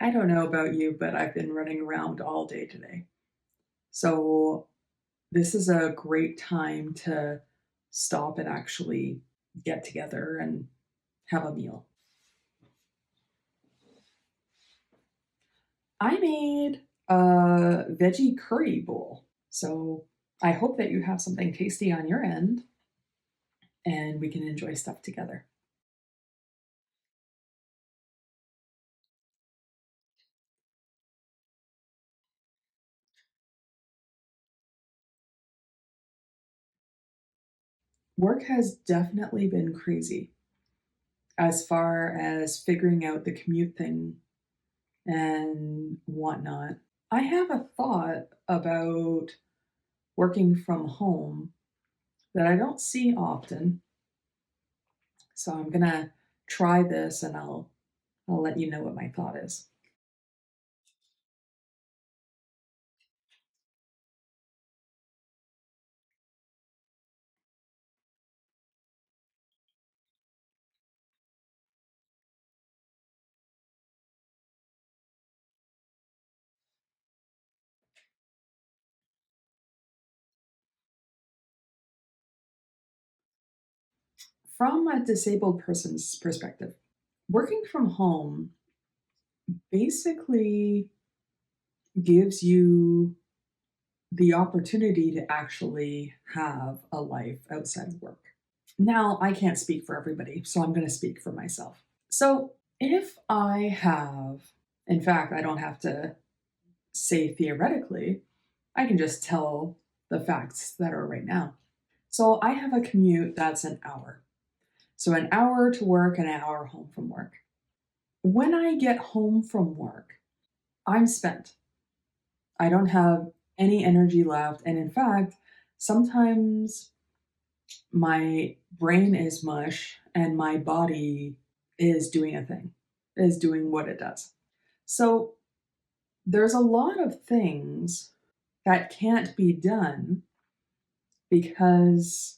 I don't know about you, but I've been running around all day today. So, this is a great time to stop and actually get together and have a meal. I made a veggie curry bowl. So, I hope that you have something tasty on your end and we can enjoy stuff together. Work has definitely been crazy as far as figuring out the commute thing and whatnot. I have a thought about working from home that I don't see often. So I'm gonna try this and I'll let you know what my thought is. From a disabled person's perspective, working from home basically gives you the opportunity to actually have a life outside of work. Now, I can't speak for everybody, so I'm going to speak for myself. So, if I have, in fact, I don't have to say theoretically, I can just tell the facts that are right now. So, I have a commute that's an hour. So, an hour to work and an hour home from work. When I get home from work, I'm spent. I don't have any energy left. And in fact, sometimes my brain is mush and my body is doing a thing, is doing what it does. So there's a lot of things that can't be done because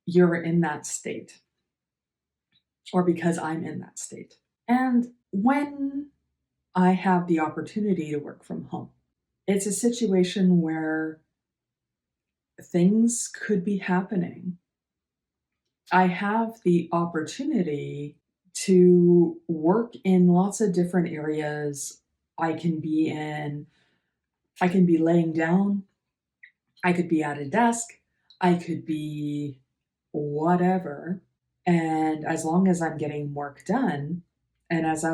you're in that state or because I'm in that state. And when I have the opportunity to work from home, it's a situation where things could be happening. I have the opportunity to work in lots of different areas. I can be in, I can be laying down, I could be at a desk, I could be whatever. And as long as I'm getting work done, and as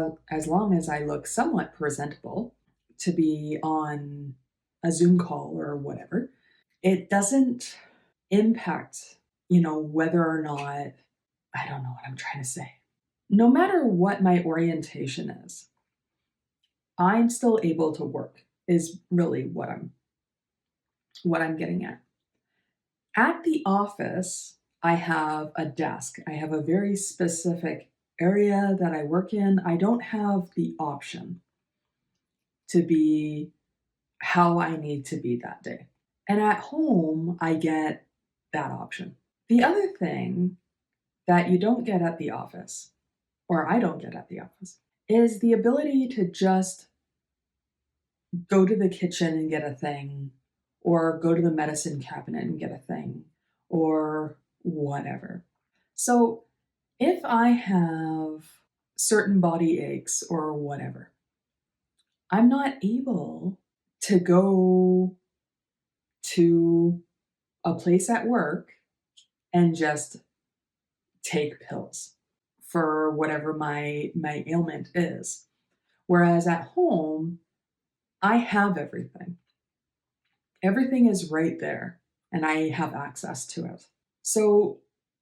long as I look somewhat presentable to be on a Zoom call or whatever, it doesn't impact, whether or not I don't know what I'm trying to say. No matter what my orientation is, I'm still able to work is really what I'm getting at. At the office, I have a desk. I have a very specific area that I work in. I don't have the option to be how I need to be that day. And at home, I get that option. The other thing that you don't get at the office, or I don't get at the office, is the ability to just go to the kitchen and get a thing, or go to the medicine cabinet and get a thing, or whatever. So if I have certain body aches or whatever, I'm not able to go to a place at work and just take pills for whatever my ailment is. Whereas at home, I have everything. Everything is right there and I have access to it. So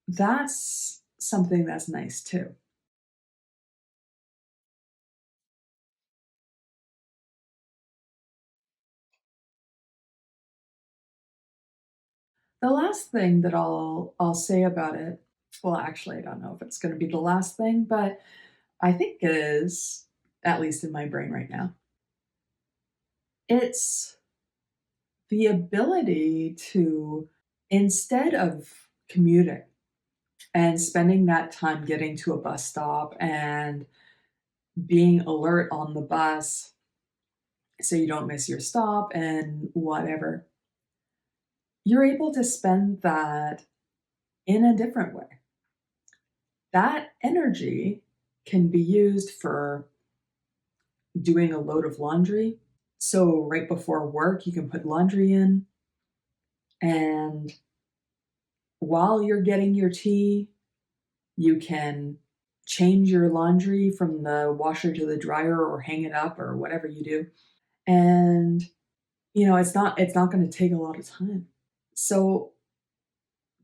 that's something that's nice too. The last thing that I'll say about it, well, actually, I don't know if it's going to be the last thing, but I think it is, at least in my brain right now. It's the ability to, instead of commuting and spending that time getting to a bus stop and being alert on the bus so you don't miss your stop and whatever. You're able to spend that in a different way. That energy can be used for doing a load of laundry. So, right before work, you can put laundry in, and while you're getting your tea, you can change your laundry from the washer to the dryer or hang it up or whatever you do. And it's not going to take a lot of time. So,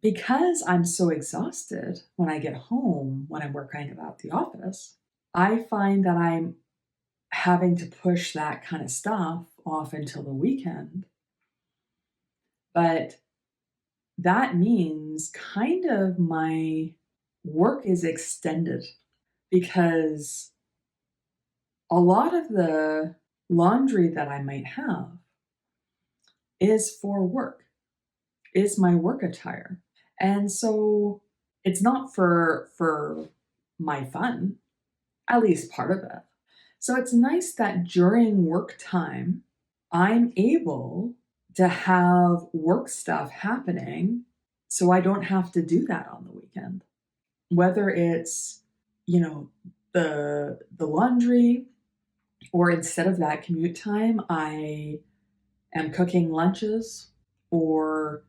because I'm so exhausted when I get home when I'm working about the office, I find that I'm having to push that kind of stuff off until the weekend. But that means kind of my work is extended because a lot of the laundry that I might have is for work, is my work attire. And so it's not for my fun, at least part of it. So it's nice that during work time, I'm able to have work stuff happening so I don't have to do that on the weekend. Whether it's, you know, the laundry, or instead of that commute time, I am cooking lunches, or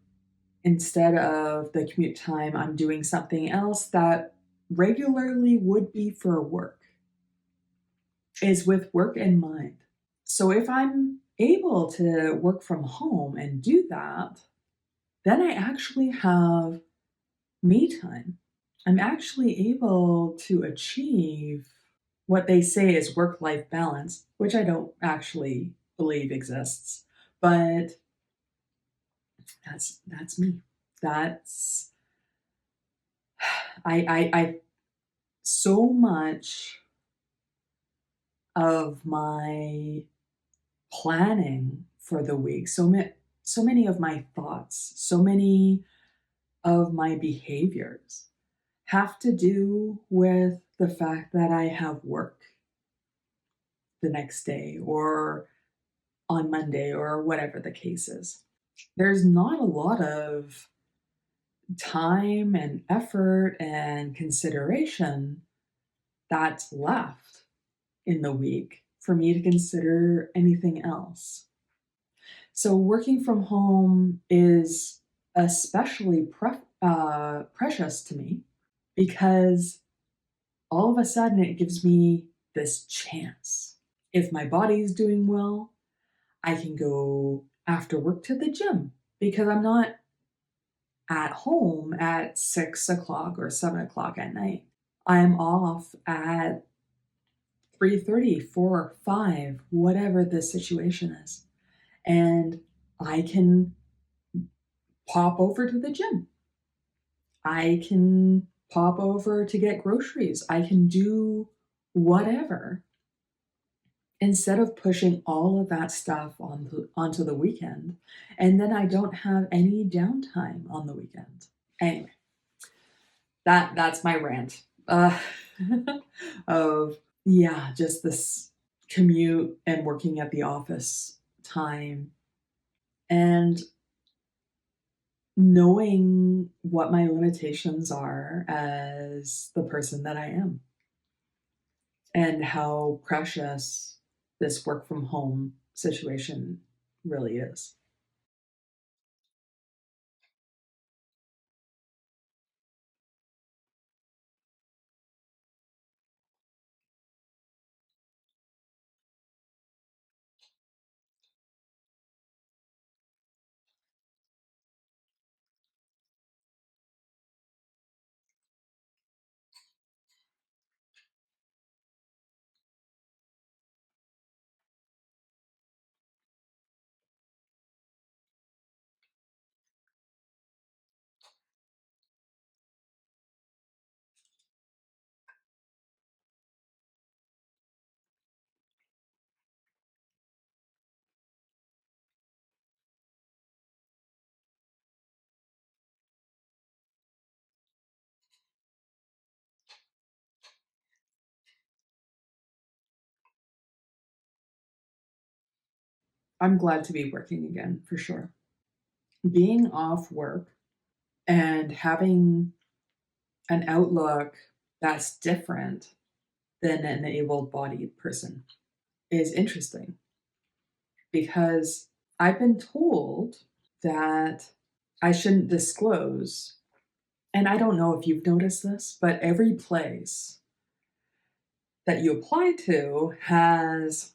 instead of the commute time, I'm doing something else that regularly would be for work, is with work in mind. So if I'm able to work from home and do that, then I actually have me time. I'm actually able to achieve what they say is work life balance, which I don't actually believe exists. But that's me. That's I so much of my planning for the week, so many of my thoughts, so many of my behaviors have to do with the fact that I have work the next day or on Monday or whatever the case is. There's not a lot of time and effort and consideration that's left in the week for me to consider anything else. So, working from home is especially precious to me because all of a sudden it gives me this chance. If my body's doing well, I can go after work to the gym because I'm not at home at 6 o'clock or 7 o'clock at night. I'm off at 3:30, 4, 5, whatever the situation is. And I can pop over to the gym. I can pop over to get groceries. I can do whatever instead of pushing all of that stuff onto the weekend. And then I don't have any downtime on the weekend. Anyway, that's my rant. Of yeah, just this commute and working at the office time and knowing what my limitations are as the person that I am and how precious this work from home situation really is. I'm glad to be working again for sure. Being off work and having an outlook that's different than an able bodied person is interesting because I've been told that I shouldn't disclose. And I don't know if you've noticed this, but every place that you apply to has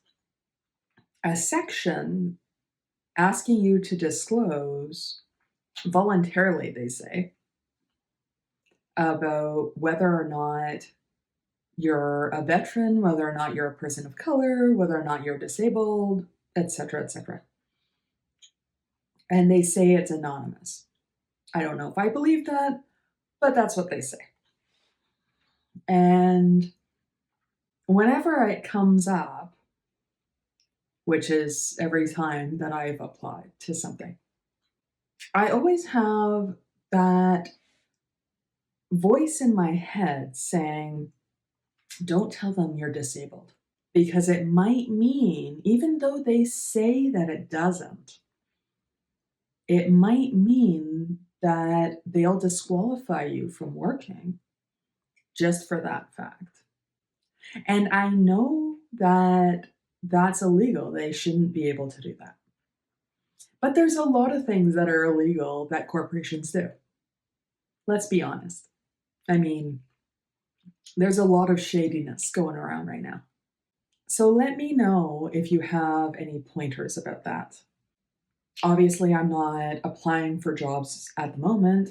a section asking you to disclose voluntarily, they say, about whether or not you're a veteran, whether or not you're a person of color, whether or not you're disabled, etc., etc. And they say it's anonymous. I don't know if I believe that, but that's what they say. And whenever it comes up, which is every time that I've applied to something, I always have that voice in my head saying, don't tell them you're disabled. Because it might mean, even though they say that it doesn't, it might mean that they'll disqualify you from working just for that fact. And I know that that's illegal. They shouldn't be able to do that. But there's a lot of things that are illegal that corporations do. Let's be honest. I mean, there's a lot of shadiness going around right now. So let me know if you have any pointers about that. Obviously, I'm not applying for jobs at the moment.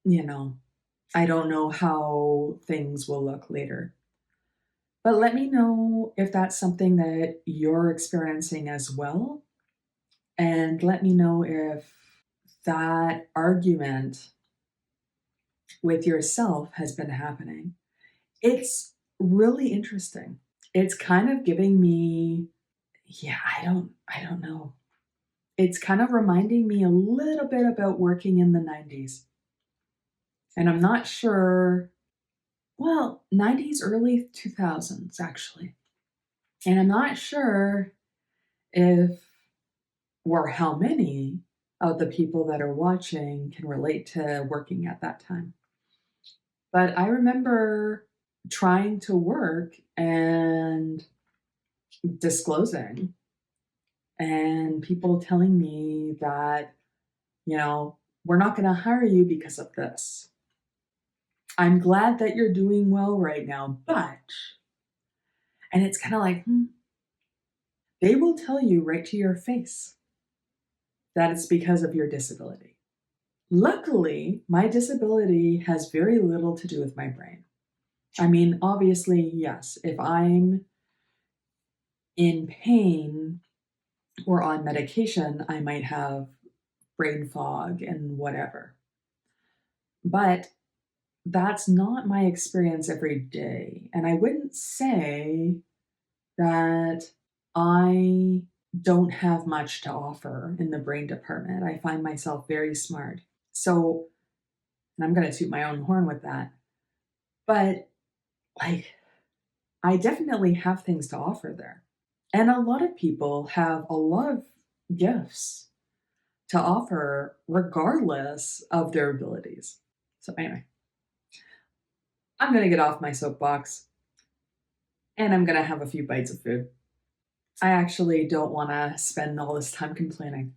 You know, I don't know how things will look later. But let me know if that's something that you're experiencing as well. And let me know if that argument with yourself has been happening. It's really interesting. It's kind of giving me, yeah, I don't know. It's kind of reminding me a little bit about working in the 90s. And I'm not sure, well, 90s, early 2000s, actually. And I'm not sure if or how many of the people that are watching can relate to working at that time. But I remember trying to work and disclosing, and people telling me that, we're not going to hire you because of this. I'm glad that you're doing well right now, but, and it's kind of like, they will tell you right to your face that it's because of your disability. Luckily, my disability has very little to do with my brain. I mean, obviously, yes, if I'm in pain or on medication, I might have brain fog and whatever. But that's not my experience every day. And I wouldn't say that I don't have much to offer in the brain department. I find myself very smart. So, and I'm going to toot my own horn with that. But like, I definitely have things to offer there. And a lot of people have a lot of gifts to offer regardless of their abilities. So, anyway, I'm going to get off my soapbox and I'm going to have a few bites of food. I actually don't want to spend all this time complaining.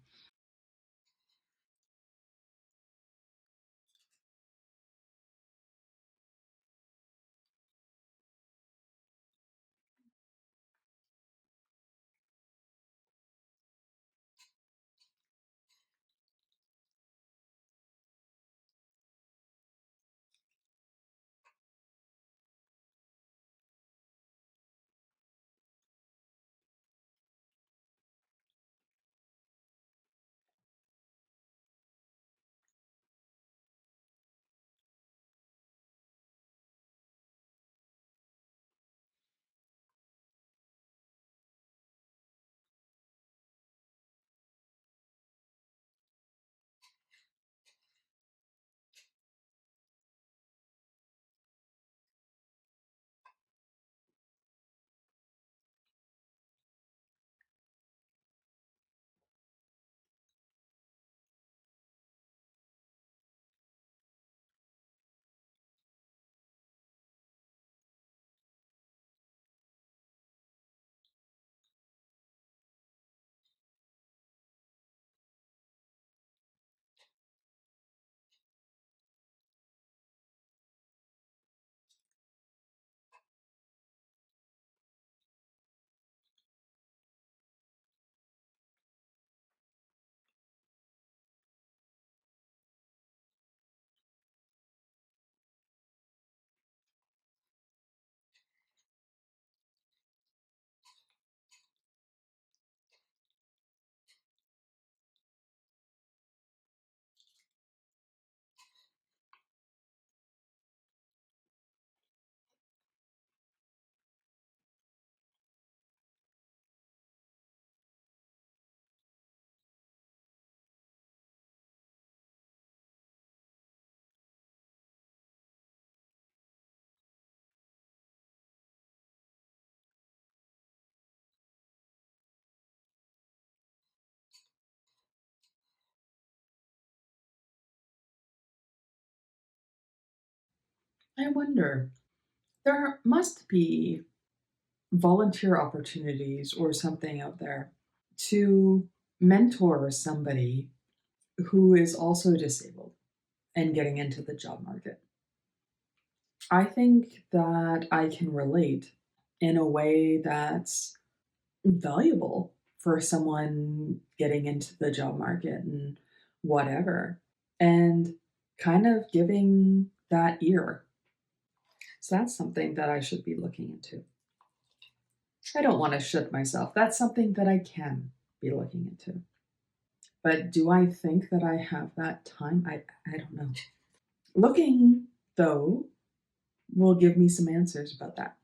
I wonder, there must be volunteer opportunities or something out there to mentor somebody who is also disabled and getting into the job market. I think that I can relate in a way that's valuable for someone getting into the job market and whatever, and kind of giving that ear. So that's something that I should be looking into. I don't want to shut myself. That's something that I can be looking into. But do I think that I have that time? I don't know. Looking, though, will give me some answers about that.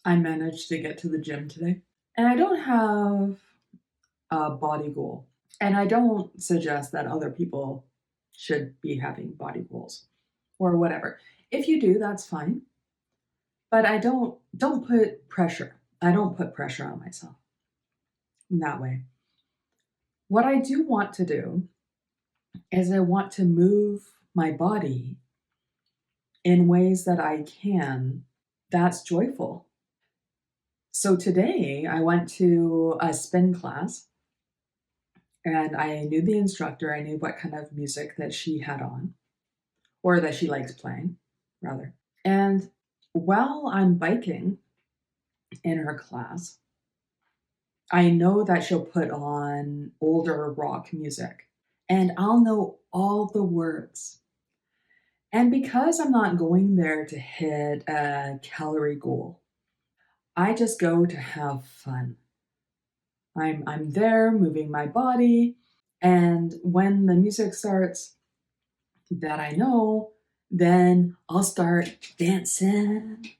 I managed to get to the gym today, and I don't have a body goal. And I don't suggest that other people should be having body goals or whatever. If you do, that's fine. But I don't put pressure. I don't put pressure on myself in that way. What I do want to do is I want to move my body in ways that I can that's joyful. So today I went to a spin class and I knew the instructor. I knew what kind of music that she had on or that she likes playing, rather. And while I'm biking in her class, I know that she'll put on older rock music and I'll know all the words. And because I'm not going there to hit a calorie goal, I just go to have fun. I'm there moving my body, and when the music starts that I know, then I'll start dancing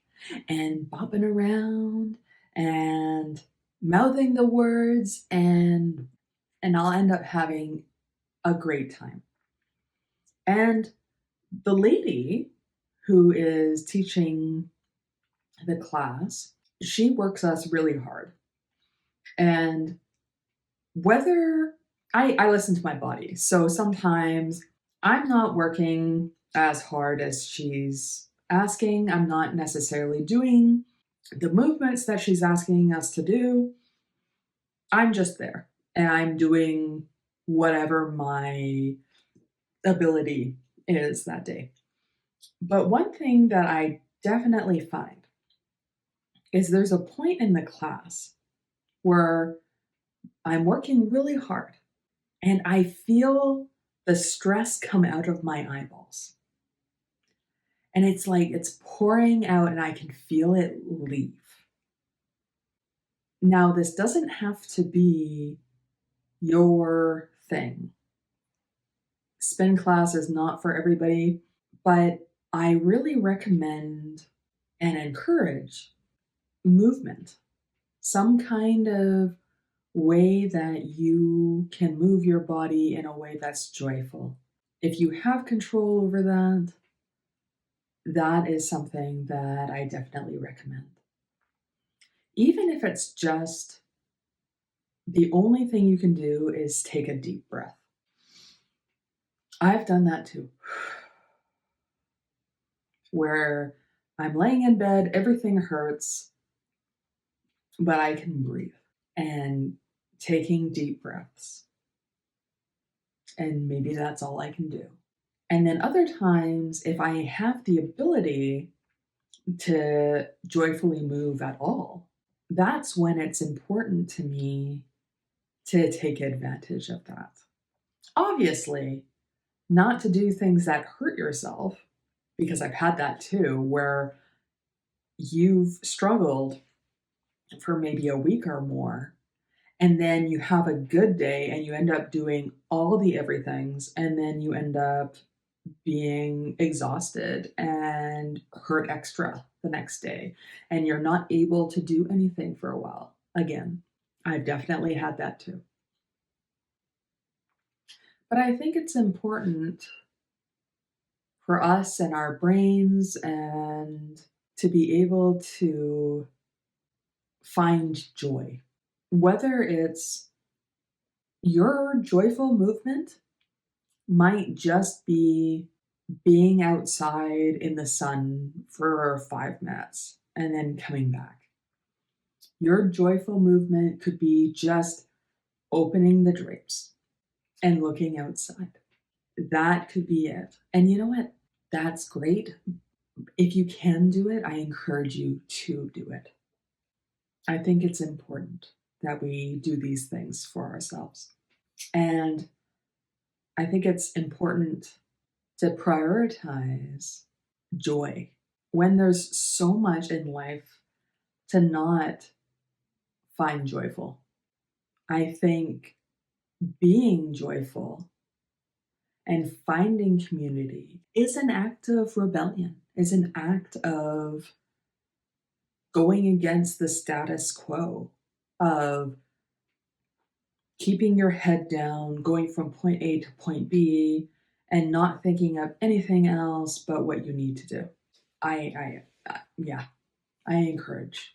and bopping around and mouthing the words and I'll end up having a great time. And the lady who is teaching the class, she works us really hard. And whether I listen to my body, so sometimes I'm not working as hard as she's asking. I'm not necessarily doing the movements that she's asking us to do. I'm just there and I'm doing whatever my ability is that day. But one thing that I definitely find is there's a point in the class where I'm working really hard and I feel the stress come out of my eyeballs. And it's like it's pouring out and I can feel it leave. Now, this doesn't have to be your thing. Spin class is not for everybody, but I really recommend and encourage movement, some kind of way that you can move your body in a way that's joyful. If you have control over that, that is something that I definitely recommend. Even if it's just the only thing you can do is take a deep breath. I've done that too, where I'm laying in bed, everything hurts, but I can breathe and taking deep breaths. And maybe that's all I can do. And then other times, if I have the ability to joyfully move at all, that's when it's important to me to take advantage of that. Obviously, not to do things that hurt yourself, because I've had that too, where you've struggled for maybe a week or more, and then you have a good day and you end up doing all the everythings, and then you end up being exhausted and hurt extra the next day, and you're not able to do anything for a while. Again, I've definitely had that too. But I think it's important for us and our brains and to be able to find joy. Whether it's your joyful movement might just be being outside in the sun for 5 minutes and then coming back. Your joyful movement could be just opening the drapes and looking outside. That could be it. And you know what? That's great. If you can do it, I encourage you to do it. I think it's important that we do these things for ourselves. And I think it's important to prioritize joy when there's so much in life to not find joyful. I think being joyful and finding community is an act of rebellion, is an act of going against the status quo, of keeping your head down, going from point A to point B, and not thinking of anything else but what you need to do. Yeah, I encourage.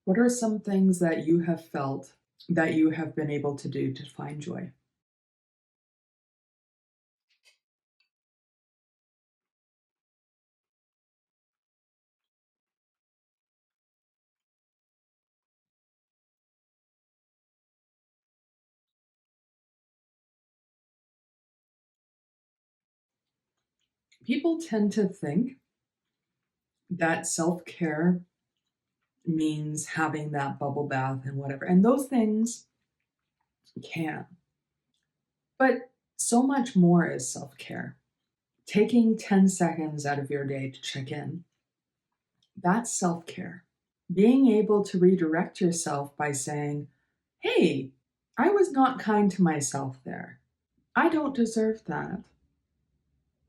What are some things that you have felt that you have been able to do to find joy? People tend to think that self care means having that bubble bath and whatever, and those things can. But so much more is self care. Taking 10 seconds out of your day to check in, that's self care. Being able to redirect yourself by saying, hey, I was not kind to myself there. I don't deserve that.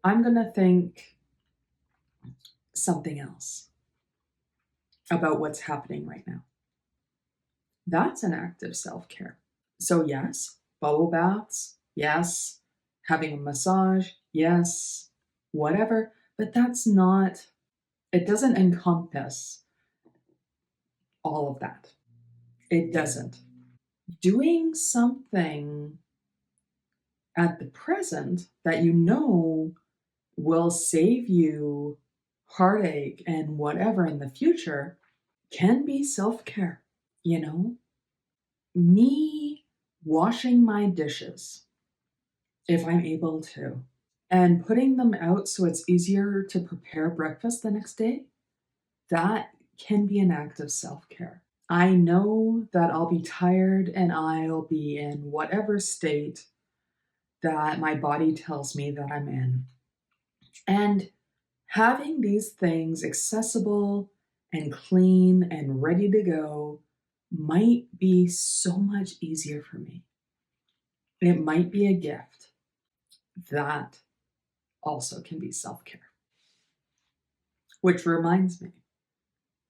I'm going to think something else about what's happening right now. That's an act of self care. So, yes, Bubble baths, yes. Having a massage, yes. Whatever. But that's not, it doesn't encompass all of that. It doesn't. Doing something at the present that you know will save you heartache and whatever in the future can be self care. You know, me washing my dishes if I'm able to and putting them out so it's easier to prepare breakfast the next day, that can be an act of self care. I know that I'll be tired and I'll be in whatever state that my body tells me that I'm in. And having these things accessible and clean and ready to go might be so much easier for me. It might be a gift. That also can be self care. Which reminds me,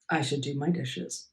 I should do my dishes.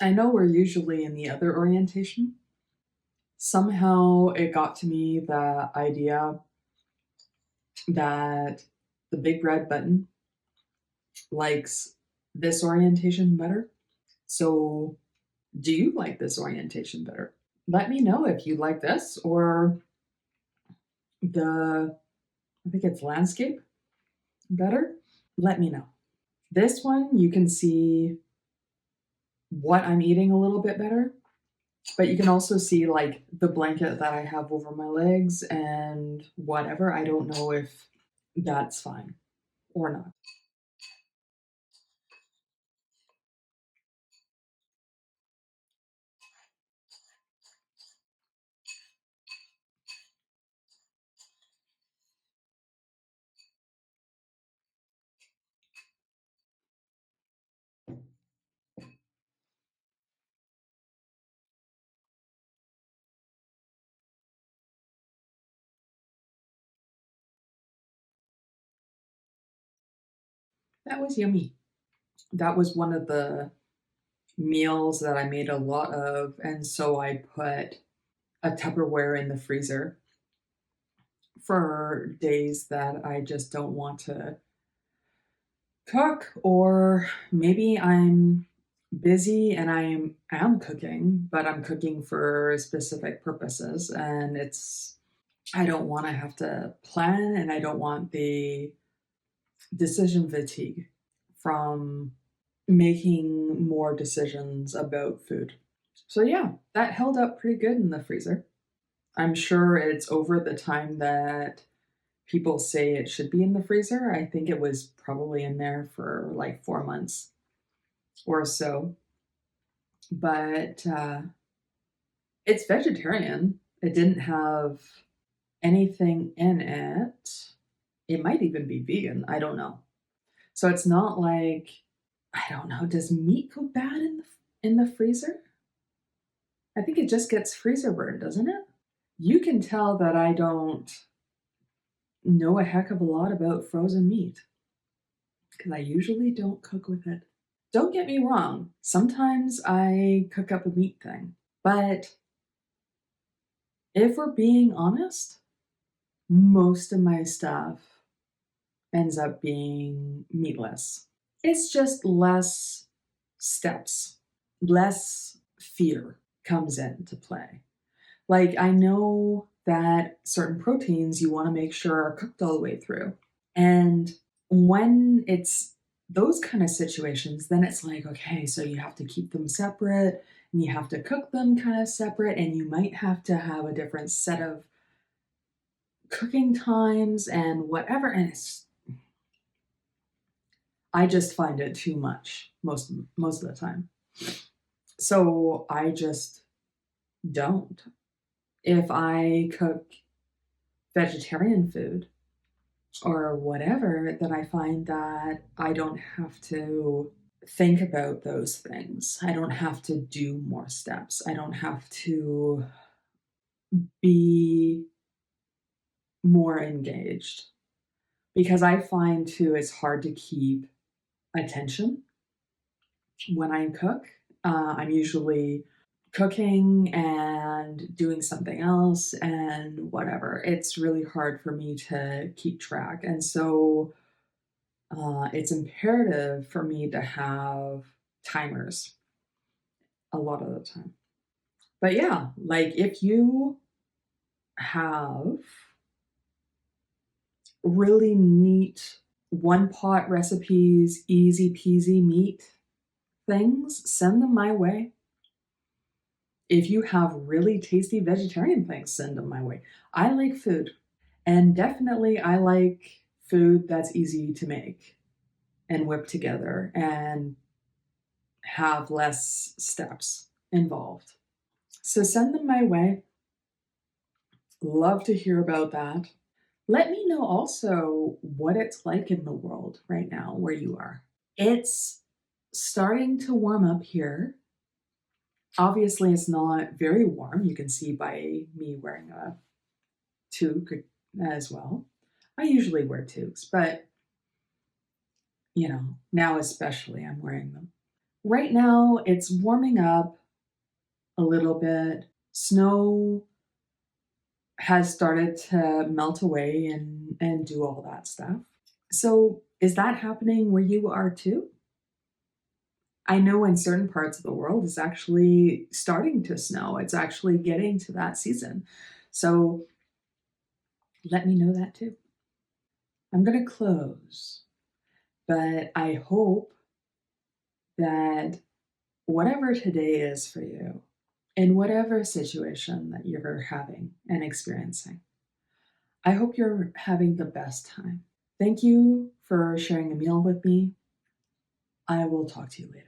I know we're usually in the other orientation. Somehow it got to me the idea that the big red button likes this orientation better. So, do you like this orientation better? Let me know if you like this or the, I think it's landscape better. Let me know. This one, you can see what I'm eating a little bit better, but you can also see like the blanket that I have over my legs and whatever. I don't know if that's fine or not. That was yummy. That was one of the meals that I made a lot of, and so I put a Tupperware in the freezer for days that I just don't want to cook, or maybe I'm busy and I am cooking, but I'm cooking for specific purposes, and I don't want to have to plan, and I don't want the decision fatigue from making more decisions about food. So yeah, that held up pretty good in the freezer. I'm sure it's over the time that people say it should be in the freezer. I think it was probably in there for like 4 months or so. But it's vegetarian. It didn't have anything in it. It might even be vegan. I don't know. So it's not like, I don't know. Does meat go bad in the freezer? I think it just gets freezer burned, doesn't it? You can tell that I don't know a heck of a lot about frozen meat because I usually don't cook with it. Don't get me wrong, sometimes I cook up a meat thing, but if we're being honest, most of my stuff ends up being meatless. It's just less steps, less fear comes into play. Like, I know that certain proteins you want to make sure are cooked all the way through. And when it's those kind of situations, then it's like, okay, so you have to keep them separate and you have to cook them kind of separate, and you might have to have a different set of cooking times and whatever. And I just find it too much most of the time. So I just don't. If I cook vegetarian food or whatever, then I find that I don't have to think about those things. I don't have to do more steps. I don't have to be more engaged because I find too it's hard to keep attention when I cook. I'm usually cooking and doing something else and whatever. It's really hard for me to keep track. And so it's imperative for me to have timers a lot of the time. But yeah, like if you have really neat one pot recipes, easy peasy meat things, send them my way. If you have really tasty vegetarian things, send them my way. I like food, and definitely I like food that's easy to make and whip together and have less steps involved. So send them my way. Love to hear about that. Let me know also what it's like in the world right now where you are. It's starting to warm up here. Obviously, it's not very warm. You can see by me wearing a toque as well. I usually wear toques, but now especially I'm wearing them. Right now, it's warming up a little bit. Snow has started to melt away and do all that stuff. So, is that happening where you are too? I know in certain parts of the world it's actually starting to snow. It's actually getting to that season. So, let me know that too. I'm going to close, but I hope that whatever today is for you, in whatever situation that you're having and experiencing, I hope you're having the best time. Thank you for sharing a meal with me. I will talk to you later.